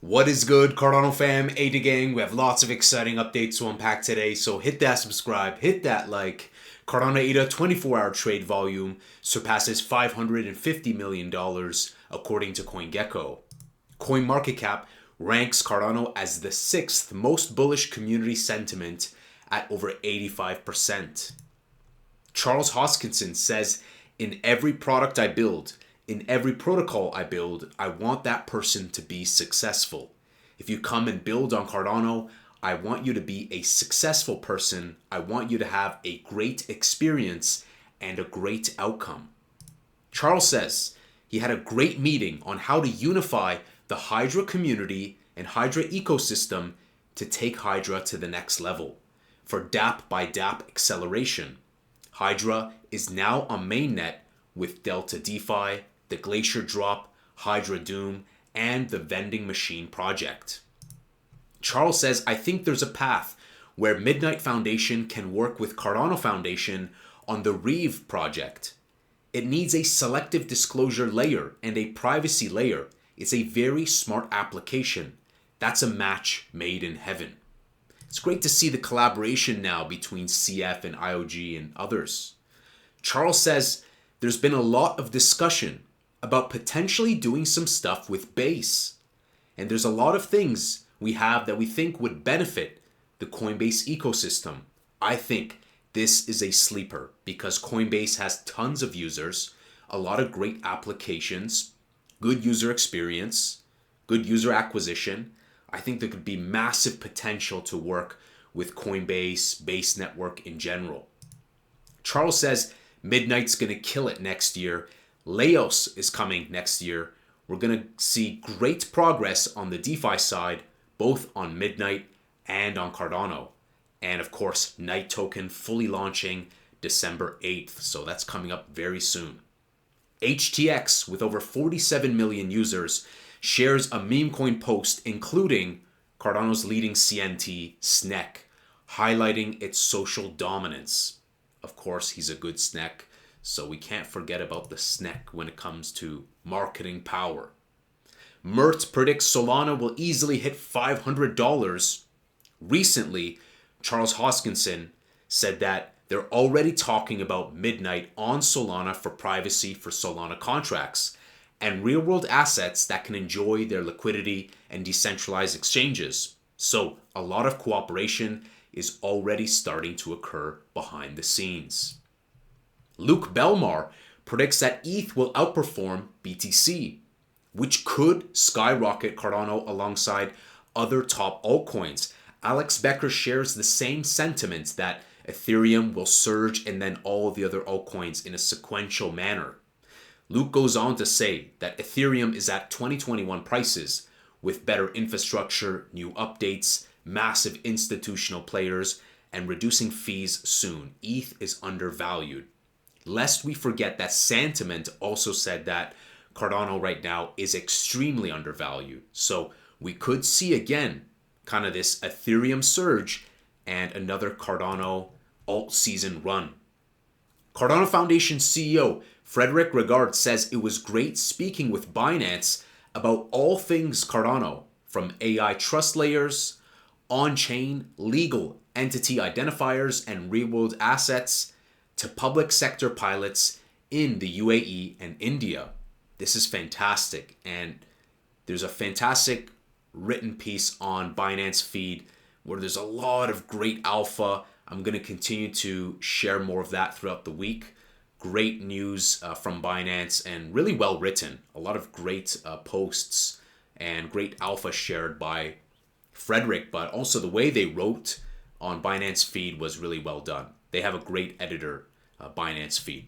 What is good, Cardano fam, A to gang? We have lots of exciting updates to unpack today, so hit that subscribe, hit that like. Cardano ADA 24-hour trade volume surpasses $550 million according to CoinGecko. CoinMarketCap ranks Cardano as the sixth most bullish community sentiment at over 85%. Charles Hoskinson says, in every product I build, in every protocol I build, I want that person to be successful. If you come and build on Cardano, I want you to be a successful person. I want you to have a great experience and a great outcome. Charles says he had a great meeting on how to unify the Hydra community and Hydra ecosystem to take Hydra to the next level for DApp by DApp acceleration. Hydra is now on mainnet with Delta DeFi, the Glacier Drop, Hydra Doom, and the Vending Machine project. Charles says, I think there's a path where Midnight Foundation can work with Cardano Foundation on the Reeve project. It needs a selective disclosure layer and a privacy layer. It's a very smart application. That's a match made in heaven. It's great to see the collaboration now between CF and IOG and others. Charles says there's been a lot of discussion about potentially doing some stuff with Base. And there's a lot of things we have that we think would benefit the Coinbase ecosystem. I think this is a sleeper because Coinbase has tons of users, a lot of great applications, good user experience, good user acquisition. I think there could be massive potential to work with Coinbase, Base Network in general. Charles says Midnight's going to kill it next year. Laos is coming next year. We're going to see great progress on the DeFi side, both on Midnight and on Cardano. And of course, Night Token fully launching December 8th. So that's coming up very soon. HTX, with over 47 million users, shares a meme coin post including Cardano's leading CNT, SNEC, highlighting its social dominance. Of course, he's a good SNEC, so we can't forget about the SNEC when it comes to marketing power. Mert predicts Solana will easily hit $500. Recently, Charles Hoskinson said that they're already talking about Midnight on Solana for privacy for Solana contracts and real-world assets that can enjoy their liquidity and decentralized exchanges. So a lot of cooperation is already starting to occur behind the scenes. Luke Belmar predicts that ETH will outperform BTC, which could skyrocket Cardano alongside other top altcoins. Alex Becker shares the same sentiment that Ethereum will surge and then all of the other altcoins in a sequential manner. Luke goes on to say that Ethereum is at 2021 prices with better infrastructure, new updates, massive institutional players, and reducing fees soon. ETH is undervalued. Lest we forget that Santiment also said that Cardano right now is extremely undervalued. So we could see again kind of this Ethereum surge and another Cardano alt season run. Cardano Foundation CEO Frederic Regard says it was great speaking with Binance about all things Cardano, from AI trust layers, on-chain legal entity identifiers and real-world assets, to public sector pilots in the UAE and India. This is fantastic, and there's a fantastic written piece on Binance Feed where there's a lot of great alpha. I'm going to continue to share more of that throughout the week. Great news from Binance and really well written. A lot of great posts and great alpha shared by Frederick, but also the way they wrote on Binance Feed was really well done. They have a great editor, Binance Feed.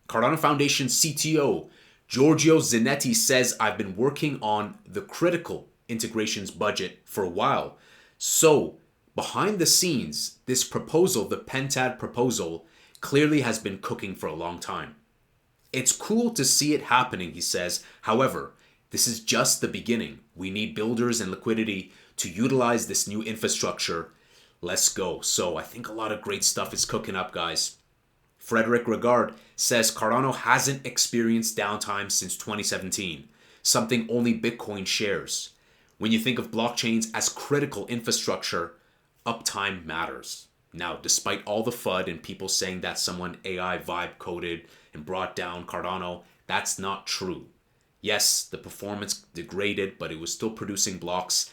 Cardano Foundation CTO Giorgio Zanetti says, I've been working on the critical integrations budget for a while. So behind the scenes, this proposal, the Pentad proposal, clearly has been cooking for a long time. It's cool to see it happening, he says. However, this is just the beginning. We need builders and liquidity to utilize this new infrastructure. Let's go. So I think a lot of great stuff is cooking up, guys. Frederic Regard says Cardano hasn't experienced downtime since 2017, something only Bitcoin shares. When you think of blockchains as critical infrastructure, uptime matters. Now, despite all the FUD and people saying that someone AI vibe coded and brought down Cardano, that's not true. Yes, the performance degraded, but it was still producing blocks.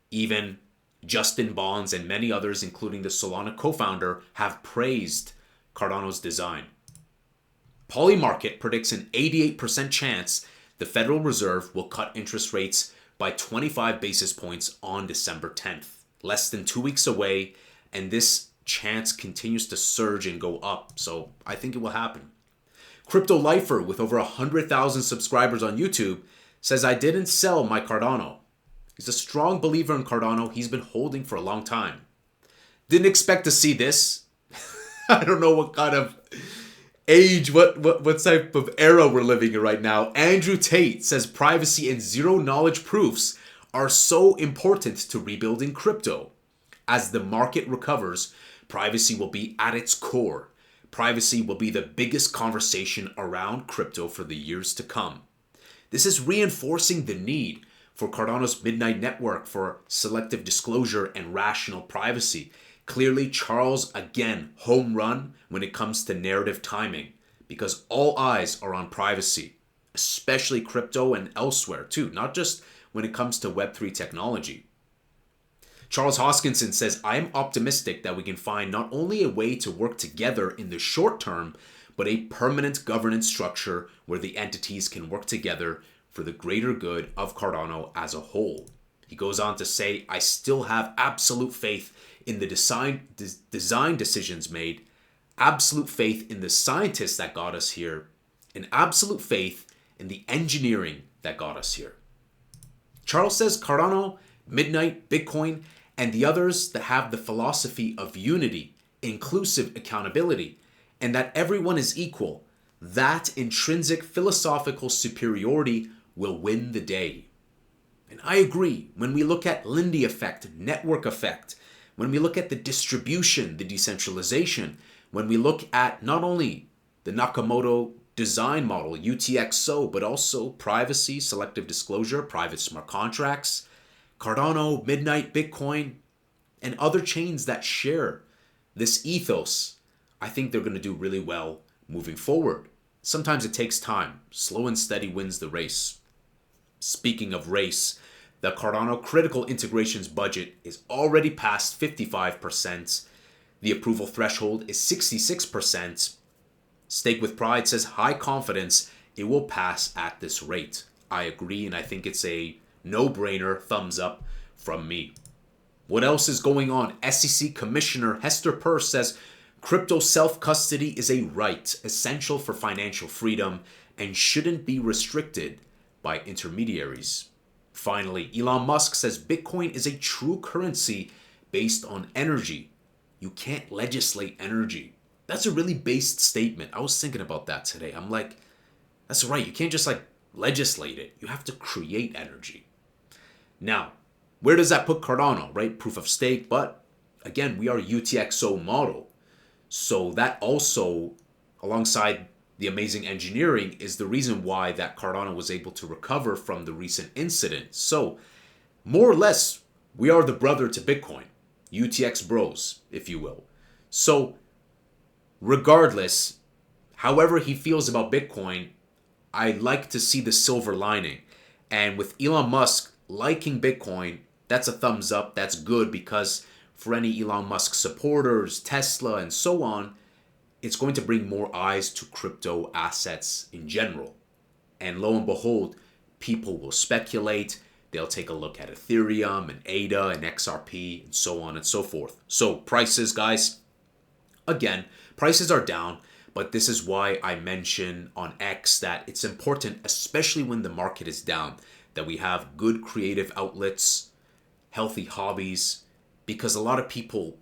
Even Justin Bonds and many others, including the Solana co-founder, have praised Cardano's design. Polymarket predicts an 88% chance the Federal Reserve will cut interest rates by 25 basis points on December 10th. Less than 2 weeks away, and this chance continues to surge and go up. So I think it will happen. Crypto Lifer, with over 100,000 subscribers on YouTube, says, I didn't sell my Cardano. He's a strong believer in Cardano. He's been holding for a long time. Didn't expect to see this. I don't know what kind of age, what type of era we're living in right now. Andrew Tate says privacy and zero knowledge proofs are so important to rebuilding crypto. As the market recovers, privacy will be at its core. Privacy will be the biggest conversation around crypto for the years to come. This is reinforcing the need for Cardano's Midnight Network for selective disclosure and rational privacy. Clearly, Charles, again, home run when it comes to narrative timing, because all eyes are on privacy, especially crypto and elsewhere too, not just when it comes to Web3 technology. Charles Hoskinson says, I am optimistic that we can find not only a way to work together in the short term, but a permanent governance structure where the entities can work together for the greater good of Cardano as a whole. He goes on to say, I still have absolute faith in the design decisions made, absolute faith in the scientists that got us here, and absolute faith in the engineering that got us here. Charles says Cardano, Midnight, Bitcoin, and the others that have the philosophy of unity, inclusive accountability, and that everyone is equal, that intrinsic philosophical superiority will win the day. And I agree. When we look at Lindy effect, network effect, when we look at the distribution, the decentralization, when we look at not only the Nakamoto design model, UTXO, but also privacy, selective disclosure, private smart contracts, Cardano, Midnight, Bitcoin, and other chains that share this ethos, I think they're going to do really well moving forward. Sometimes it takes time. Slow and steady wins the race. Speaking of race, the Cardano critical integrations budget is already past 55%. The approval threshold is 66%. Stake with Pride says high confidence it will pass at this rate. I agree, and I think it's a no-brainer, thumbs up from me. What else is going on? SEC Commissioner Hester Peirce says crypto self-custody is a right essential for financial freedom and shouldn't be restricted by intermediaries. Finally, Elon Musk says Bitcoin is a true currency based on energy. You can't legislate energy. That's a really based statement. I was thinking about that today. I'm like, that's right. You can't just legislate it. You have to create energy. Now, where does that put Cardano, right? Proof of stake, but again, we are UTXO model. So that also, alongside the amazing engineering, is the reason why that Cardano was able to recover from the recent incident. So, more or less, we are the brother to Bitcoin. UTX bros, if you will. So, regardless, however he feels about Bitcoin, I like to see the silver lining. And with Elon Musk liking Bitcoin, that's a thumbs up. That's good, because for any Elon Musk supporters, Tesla, and so on, it's going to bring more eyes to crypto assets in general. And lo and behold, people will speculate. They'll take a look at Ethereum and ADA and XRP and so on and so forth. So prices, guys, again, prices are down, but this is why I mention on X that it's important, especially when the market is down, that we have good creative outlets, healthy hobbies, because a lot of people,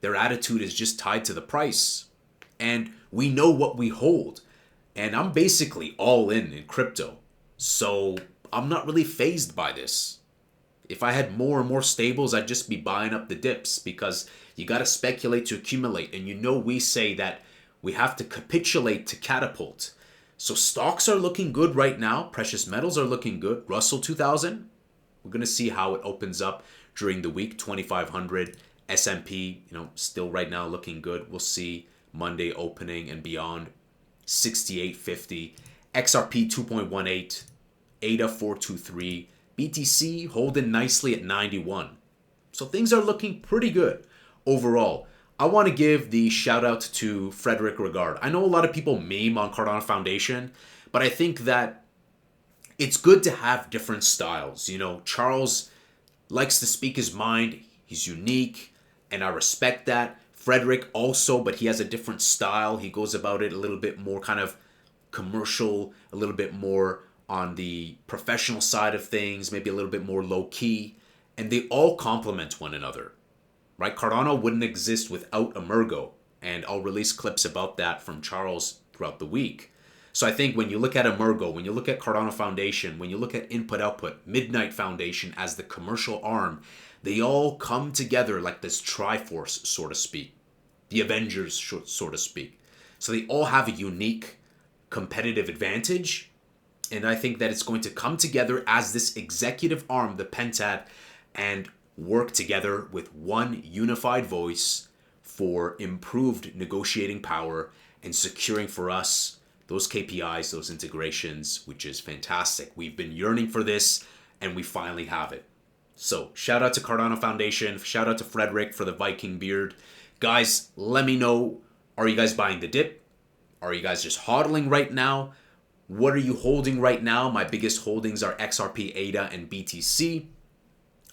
their attitude is just tied to the price. And we know what we hold. And I'm basically all in crypto. So I'm not really fazed by this. If I had more and more stables, I'd just be buying up the dips, because you got to speculate to accumulate. And you know we say that we have to capitulate to catapult. So stocks are looking good right now. Precious metals are looking good. Russell 2000, We're going to see how it opens up during the week. 2,500 S&P, still right now looking good. We'll see Monday opening and beyond. 68.50. XRP 2.18. ADA 423. BTC holding nicely at 91. So things are looking pretty good overall. I want to give the shout out to Frederick Regard. I know a lot of people meme on Cardano Foundation, but I think that it's good to have different styles. Charles likes to speak his mind. He's unique, and I respect that. Frederick also, but he has a different style. He goes about it a little bit more kind of commercial, a little bit more on the professional side of things, maybe a little bit more low key, and they all complement one another, right? Cardano wouldn't exist without Emergo, and I'll release clips about that from Charles throughout the week. So I think when you look at Emergo, when you look at Cardano Foundation, when you look at Input Output, Midnight Foundation as the commercial arm, they all come together like this Triforce, so to speak, the Avengers, so to speak. So they all have a unique competitive advantage, and I think that it's going to come together as this executive arm, the Pentad, and work together with one unified voice for improved negotiating power and securing for us those KPIs, those integrations, which is fantastic. We've been yearning for this, and we finally have it. So shout out to Cardano Foundation. Shout out to Frederick for the Viking beard. Guys, let me know, are you guys buying the dip? Are you guys just hodling right now? What are you holding right now? My biggest holdings are XRP, ADA, and BTC.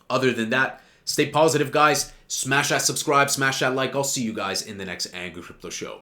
Other than that, stay positive, guys. Smash that subscribe, smash that like. I'll see you guys in the next Angry Crypto Show.